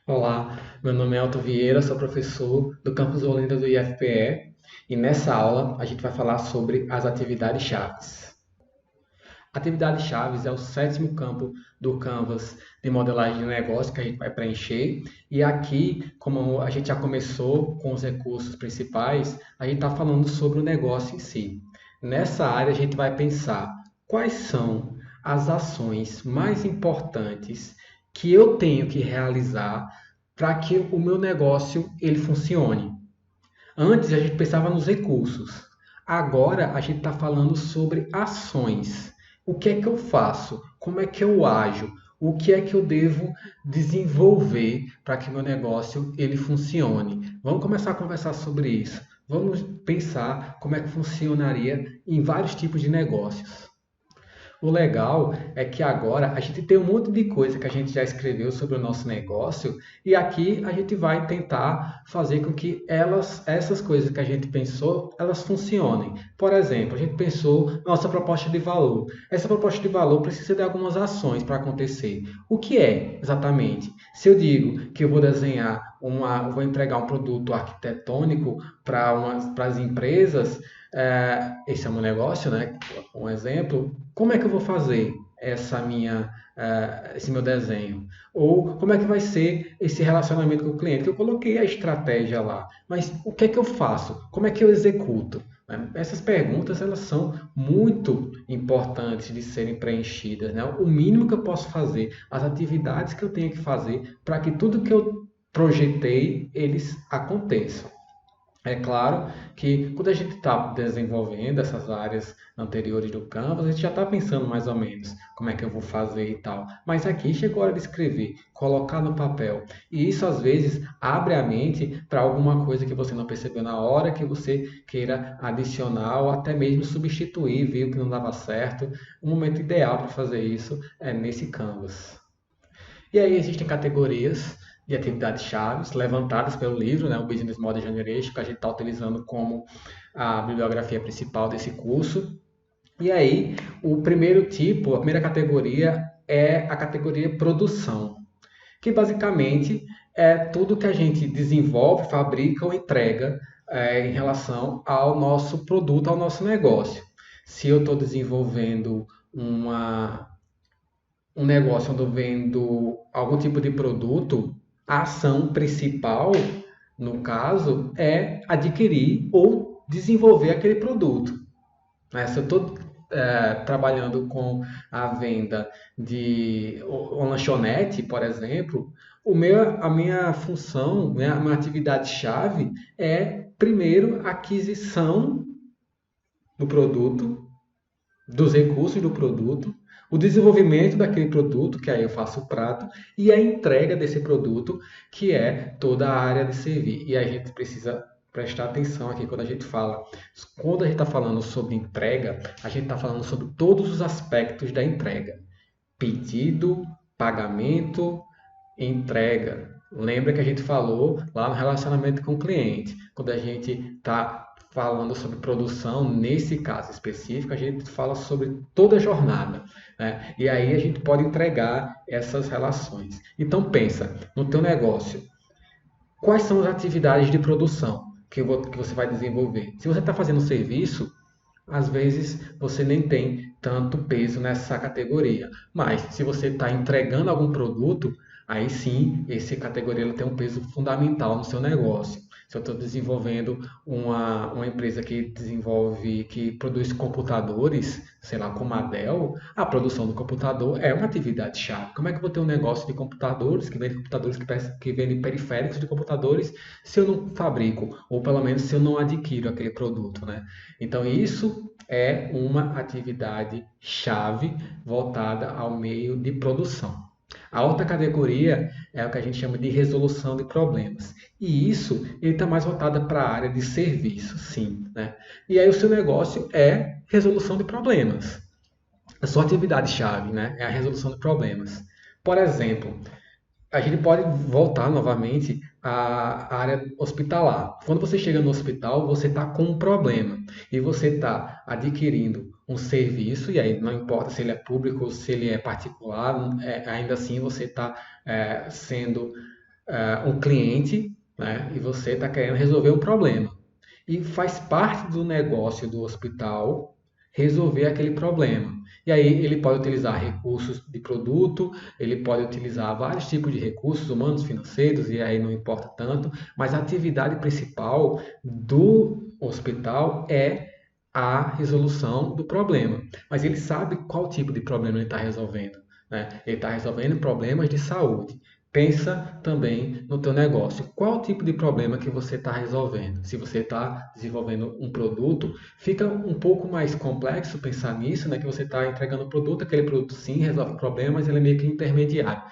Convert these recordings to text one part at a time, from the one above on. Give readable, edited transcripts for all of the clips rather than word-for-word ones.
Olá, meu nome é Elton Vieira, sou professor do campus Olinda do IFPE e nessa aula a gente vai falar sobre as atividades chaves. Atividades chaves é o sétimo campo do Canvas de modelagem de negócio que a gente vai preencher. E aqui, como a gente já começou com os recursos principais, a gente está falando sobre o negócio em si. Nessa área a gente vai pensar quais são as ações mais importantes que eu tenho que realizar para que o meu negócio ele funcione. Antes a gente pensava nos recursos. Agora a gente está falando sobre ações. O que é que eu faço? Como é que eu ajo? O que é que eu devo desenvolver para que meu negócio ele funcione? Vamos começar a conversar sobre isso. Vamos pensar como é que funcionaria em vários tipos de negócios. O legal é que agora a gente tem um monte de coisa que a gente já escreveu sobre o nosso negócio e aqui a gente vai tentar fazer com que essas coisas que a gente pensou, elas funcionem. Por exemplo, a gente pensou nossa proposta de valor. Essa proposta de valor precisa de algumas ações para acontecer. O que é exatamente? Se eu digo que eu vou vou entregar um produto arquitetônico para as empresas, esse é o meu negócio, né? Um exemplo. Como é que eu vou fazer esse meu desenho? Ou como é que vai ser esse relacionamento com o cliente? Eu coloquei a estratégia lá, mas o que é que eu faço? Como é que eu executo? Né? Essas perguntas elas são muito importantes de serem preenchidas, né? O mínimo que eu posso fazer, as atividades que eu tenho que fazer para que tudo que eu projetei eles aconteçam. É claro que quando a gente está desenvolvendo essas áreas anteriores do Canvas, a gente já está pensando mais ou menos como é que eu vou fazer e tal. Mas aqui chegou a hora de escrever, colocar no papel. E isso às vezes abre a mente para alguma coisa que você não percebeu na hora, que você queira adicionar ou até mesmo substituir, viu que não dava certo. O momento ideal para fazer isso é nesse Canvas. E aí existem categorias de atividades chaves levantadas pelo livro, né, o Business Model Generation, que a gente está utilizando como a bibliografia principal desse curso. E aí, o primeiro tipo, a primeira categoria é a categoria produção, que basicamente é tudo que a gente desenvolve, fabrica ou entrega em relação ao nosso produto, ao nosso negócio. Se eu estou desenvolvendo uma, um negócio onde eu vendo algum tipo de produto, a ação principal, no caso, é adquirir ou desenvolver aquele produto. Né? Se eu estou trabalhando com a venda de uma lanchonete, por exemplo, a minha função, né, a minha atividade-chave é, primeiro, a aquisição do produto, dos recursos do produto, o desenvolvimento daquele produto, que aí eu faço o prato, e a entrega desse produto, que é toda a área de servir. E a gente precisa prestar atenção aqui quando a gente fala. Quando a gente está falando sobre entrega, a gente está falando sobre todos os aspectos da entrega: pedido, pagamento, entrega. Lembra que a gente falou lá no relacionamento com o cliente. Quando a gente está falando sobre produção, nesse caso específico, a gente fala sobre toda a jornada, né? E aí a gente pode entregar essas relações. Então pensa no teu negócio. Quais são as atividades de produção que você vai desenvolver? Se você está fazendo um serviço, às vezes você nem tem tanto peso nessa categoria. Mas se você está entregando algum produto, aí sim, essa categoria ela tem um peso fundamental no seu negócio. Se eu estou desenvolvendo uma empresa que produz computadores, sei lá, como a Dell, a produção do computador é uma atividade chave. Como é que eu vou ter um negócio de computadores que vendem periféricos de computadores, se eu não fabrico, ou pelo menos se eu não adquiro aquele produto, né? Então, isso é uma atividade chave voltada ao meio de produção. A outra categoria é o que a gente chama de resolução de problemas. E isso ele está mais voltado para a área de serviço, sim, né? E aí o seu negócio é resolução de problemas. A sua atividade-chave, né, é a resolução de problemas. Por exemplo, a gente pode voltar novamente à área hospitalar. Quando você chega no hospital, você está com um problema e você está adquirindo um serviço, e aí não importa se ele é público ou se ele é particular, ainda assim você está sendo um cliente, né, e você está querendo resolver um problema. E faz parte do negócio do hospital resolver aquele problema. E aí ele pode utilizar recursos de produto, ele pode utilizar vários tipos de recursos humanos, financeiros, e aí não importa tanto, mas a atividade principal do hospital é a resolução do problema. Mas ele sabe qual tipo de problema ele está resolvendo, né? Ele está resolvendo problemas de saúde. Pensa também no teu negócio. Qual tipo de problema que você está resolvendo? Se você está desenvolvendo um produto, fica um pouco mais complexo pensar nisso, né? Que você está entregando um produto, aquele produto sim resolve problemas, ele é meio que intermediário.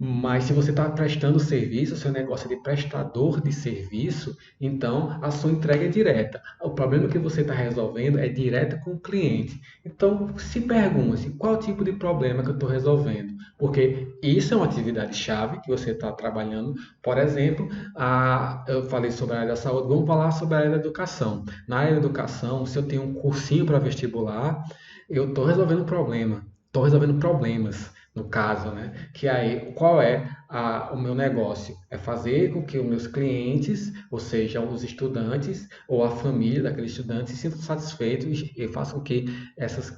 Mas se você está prestando serviço, seu negócio é de prestador de serviço, então a sua entrega é direta. O problema que você está resolvendo é direto com o cliente. Então se pergunte qual tipo de problema que eu estou resolvendo, porque isso é uma atividade-chave que você está trabalhando. Por exemplo, eu falei sobre a área da saúde, vamos falar sobre a área da educação. Na área da educação, se eu tenho um cursinho para vestibular, eu estou resolvendo um problema, estou resolvendo problemas no caso, né? Que aí, qual é o meu negócio? É fazer com que os meus clientes, ou seja, os estudantes ou a família daqueles estudantes, se sintam satisfeitos e façam com que essas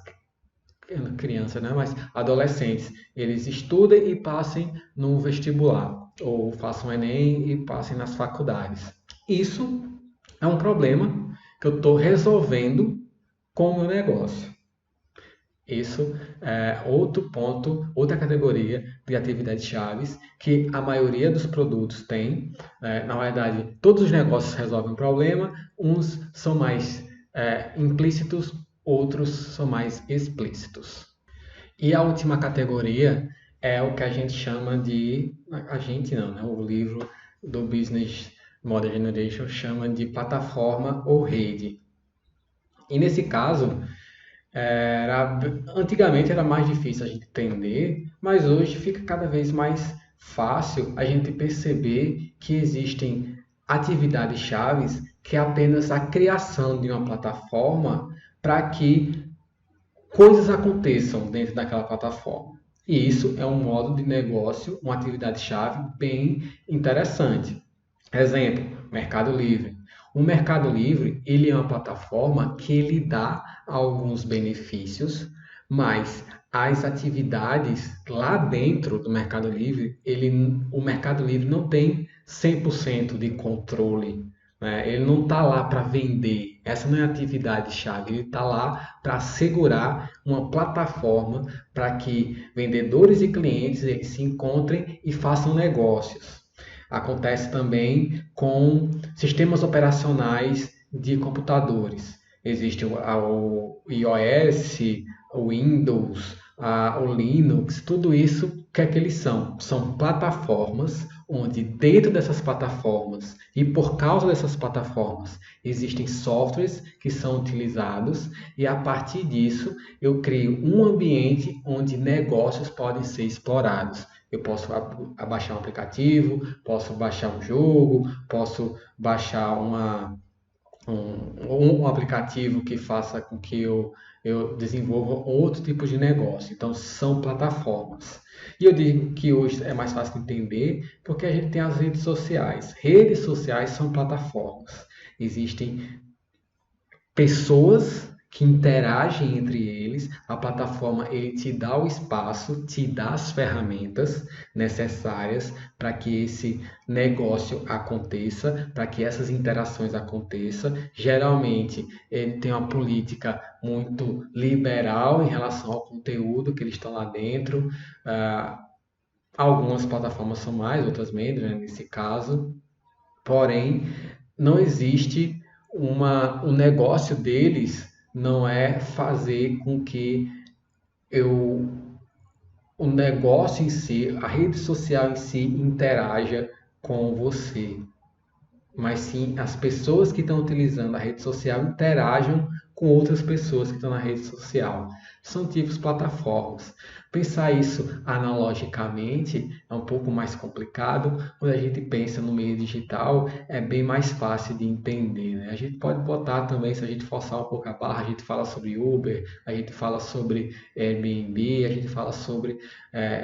crianças, né? Mas adolescentes, eles estudem e passem no vestibular, ou façam Enem e passem nas faculdades. Isso é um problema que eu estou resolvendo com o meu negócio. Isso é outro ponto, outra categoria de atividades chaves que a maioria dos produtos tem. Na verdade, todos os negócios resolvem um problema, uns são mais implícitos, outros são mais explícitos. E a última categoria é o que a gente chama de, a gente não, né? O livro do Business Model Generation chama de plataforma ou rede. E nesse caso, era, antigamente era mais difícil a gente entender, mas hoje fica cada vez mais fácil a gente perceber que existem atividades chaves que é apenas a criação de uma plataforma para que coisas aconteçam dentro daquela plataforma. E isso é um modo de negócio, uma atividade-chave bem interessante. Exemplo, Mercado Livre. O Mercado Livre, ele é uma plataforma que ele dá alguns benefícios, mas as atividades lá dentro do Mercado Livre, o Mercado Livre não tem 100% de controle, né? Ele não está lá para vender. Essa não é a atividade-chave. Ele está lá para assegurar uma plataforma para que vendedores e clientes eles se encontrem e façam negócios. Acontece também com sistemas operacionais de computadores. Existe o iOS, o Windows, o Linux, tudo isso, o que é que eles são? São plataformas onde dentro dessas plataformas e por causa dessas plataformas existem softwares que são utilizados e a partir disso eu crio um ambiente onde negócios podem ser explorados. Eu posso baixar um aplicativo, posso baixar um jogo, posso baixar um aplicativo que faça com que eu desenvolva outro tipo de negócio. Então, são plataformas. E eu digo que hoje é mais fácil de entender porque a gente tem as redes sociais. Redes sociais são plataformas. Existem pessoas que interagem entre eles, a plataforma ele te dá o espaço, te dá as ferramentas necessárias para que esse negócio aconteça, para que essas interações aconteçam. Geralmente ele tem uma política muito liberal em relação ao conteúdo que eles estão lá dentro. Algumas plataformas são mais, outras menos, né, nesse caso. Porém, não existe o negócio deles não é fazer com que eu, o negócio em si, a rede social em si interaja com você, mas sim as pessoas que estão utilizando a rede social interajam com outras pessoas que estão na rede social. São tipos plataformas. Pensar isso analogicamente é um pouco mais complicado. Quando a gente pensa no meio digital, é bem mais fácil de entender, né? A gente pode botar também, se a gente forçar um pouco a barra, a gente fala sobre Uber, a gente fala sobre Airbnb, a gente fala sobre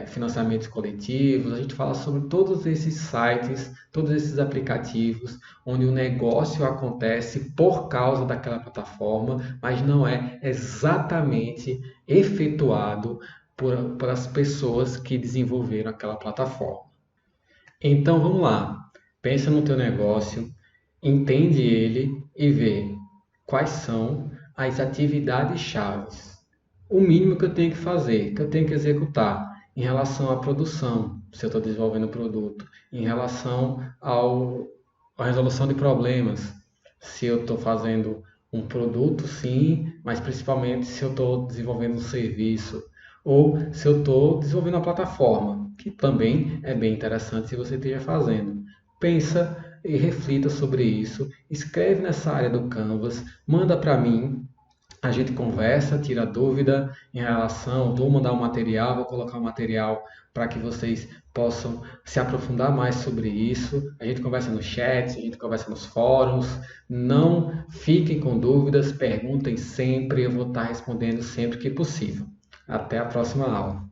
financiamentos coletivos, a gente fala sobre todos esses sites, todos esses aplicativos, onde o negócio acontece por causa daquela plataforma, mas não é exatamente efetuado por as pessoas que desenvolveram aquela plataforma. Então vamos lá, pensa no teu negócio, entende ele e vê quais são as atividades chaves. O mínimo que eu tenho que fazer, que eu tenho que executar em relação à produção, se eu estou desenvolvendo produto, em relação à resolução de problemas, se eu estou fazendo um produto, sim, mas principalmente se eu estou desenvolvendo um serviço ou se eu estou desenvolvendo uma plataforma, que também é bem interessante se você esteja fazendo. Pensa e reflita sobre isso, escreve nessa área do Canvas, manda para mim, a gente conversa, tira dúvida em relação, vou mandar um material, vou colocar um material para que vocês possam se aprofundar mais sobre isso. A gente conversa no chat, a gente conversa nos fóruns. Não fiquem com dúvidas, perguntem sempre, eu vou estar respondendo sempre que possível. Até a próxima aula.